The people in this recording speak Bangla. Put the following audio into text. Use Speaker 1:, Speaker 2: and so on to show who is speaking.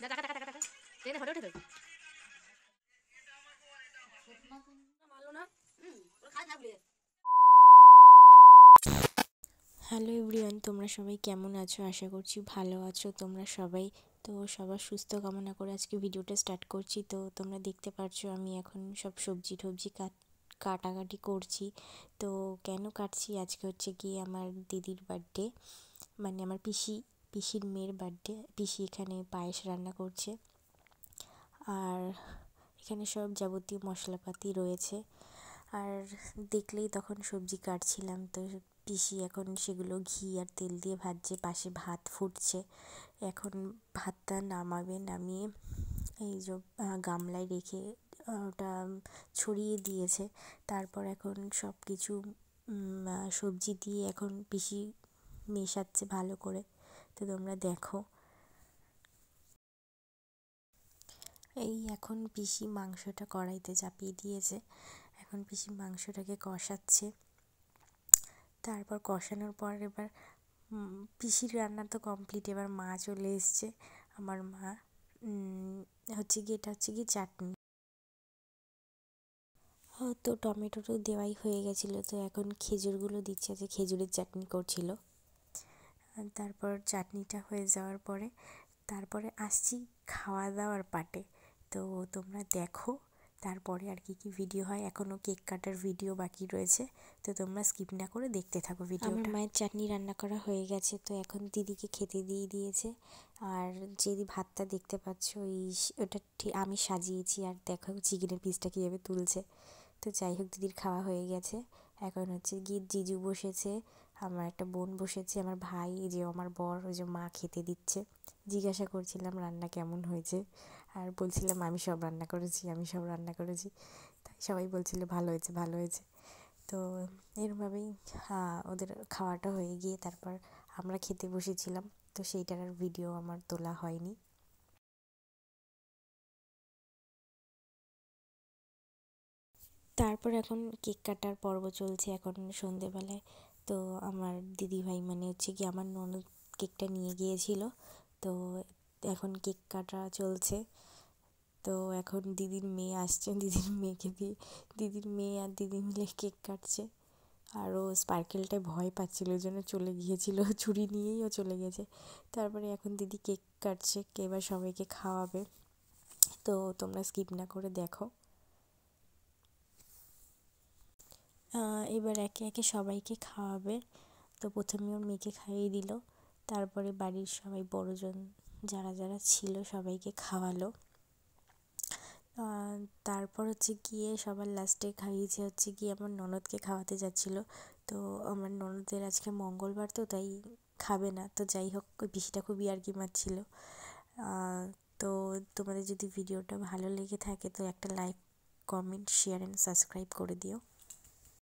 Speaker 1: হ্যালো এভরিওয়ান, তোমরা সবাই কেমন আছো? আশা করছি ভালো আছো তোমরা সবাই। তো সবার সুস্থ কামনা করে আজকে ভিডিওটা স্টার্ট করছি। তো তোমরা দেখতে পারছো আমি এখন সব সবজি টবজি কাটাকাটি করছি। তো কেন কাটছি, আজকে হচ্ছে কি আমার দিদির বার্থডে, মানে আমার পিসির মেয়ের বার্থডে। পিসি এখানে পায়েস রান্না করছে, আর এখানে সব যাবতীয় মশলাপাতি রয়েছে। আর দেখলেই তখন সবজি কাটছিলাম, তো পিসি এখন সেগুলো ঘি আর তেল দিয়ে ভাজছে, পাশে ভাত ফুটছে। এখন ভাতটা নামাবে, নামিয়ে এই যে গামলায় রেখে ওটা ছড়িয়ে দিয়েছে। তারপর এখন সব কিছু সবজি দিয়ে এখন পিসি মেশাচ্ছে ভালো করে। তো তোমরা দেখো, এই এখন পিসি মাংসটা কড়াইতে চাপিয়ে দিয়েছে। এখন পিসি মাংসটাকে কষাচ্ছে। তারপর কষানোর পর এবার পিসির রান্না তো কমপ্লিট, এবার মা চলে এসছে। আমার মা হচ্ছে কি, এটা হচ্ছে কি চাটনি। তো টমেটো তো দেওয়াই হয়ে গেছিলো, তো এখন খেজুরগুলো দিচ্ছে, যে খেজুরের চাটনি করছিল। তারপর চাটনিটা হয়ে যাওয়ার পরে তারপরে আসছি খাওয়া দাওয়ার পার্টে। তো তোমরা দেখো তারপরে আর কি কি ভিডিও হয়। এখনও কেক কাটার ভিডিও বাকি রয়েছে, তো তোমরা স্কিপ না করে দেখতে থাকো ভিডিওটা। আমার মায়ের চাটনি রান্না করা হয়ে গেছে, তো এখন দিদিকে খেতে দিয়ে দিয়েছে। আর যেদি ভাতটা দেখতে পাচ্ছ ওটা আমি সাজিয়েছি, আর দেখো চিকেনের পিসটা কীভাবে তুলছে। তো যাই হোক, দিদির খাওয়া হয়ে গেছে। এখন হচ্ছে গিয়ে জিজু বসেছে, আমার একটা বোন বসেছে, আমার ভাই, এই যে আমার বর, ওই যে মা খেতে দিচ্ছে। জিজ্ঞাসা করছিলাম রান্না কেমন হয়েছে, আর বলছিলাম আমি সব রান্না করেছি। তাই সবাই বলছিল ভালো হয়েছে ভালো হয়েছে। তো এরভাবেই ওদের খাওয়াটা হয়ে গিয়ে তারপর আমরা খেতে বসেছিলাম। তো সেইটার আর ভিডিও আমার তোলা হয়নি। তারপর এখন কেক কাটার পর্ব চলছে এখন সন্ধেবেলায়। তো আমার দিদিভাই, মানে হচ্ছে কি আমার ননদ, কেকটা নিয়ে গিয়েছিল। তো এখন কেক কাটা চলছে। তো এখন দিদির মেয়ে আসছে, দিদির মেয়ে আর দিদি মিলে কেক কাটছে। আর ও স্পার্কেলটায় ভয় পাচ্ছিল, ওই জন্য চলে গিয়েছিল, ছুরি নিয়েই ও চলে গেছে। তারপরে এখন দিদি কেক কাটছে, এবার সবাইকে খাওয়াবে। তো তোমরা স্কিপ না করে দেখো। এবার একে একে সবাইকে খাওয়াবে। তো প্রথমে ওর মেয়েকে খাইয়ে দিল, তারপরে বাড়ির সবাই বড়জন যারা যারা ছিল সবাইকে খাওয়ালো। তারপর হচ্ছে গিয়ে সবার লাস্টে খাইয়েছে হচ্ছে গিয়ে আমার ননদকে খাওয়াতে যাচ্ছিলো। তো আমার ননদের আজকে মঙ্গলবার, তো তাই খাবে না। তো যাই হোক, ওই পিসিটা খুব ইয়ার্কি মারছিল। তো তোমাদের যদি ভিডিওটা ভালো লেগে থাকে তো একটা like, comment, share and subscribe করে দিও।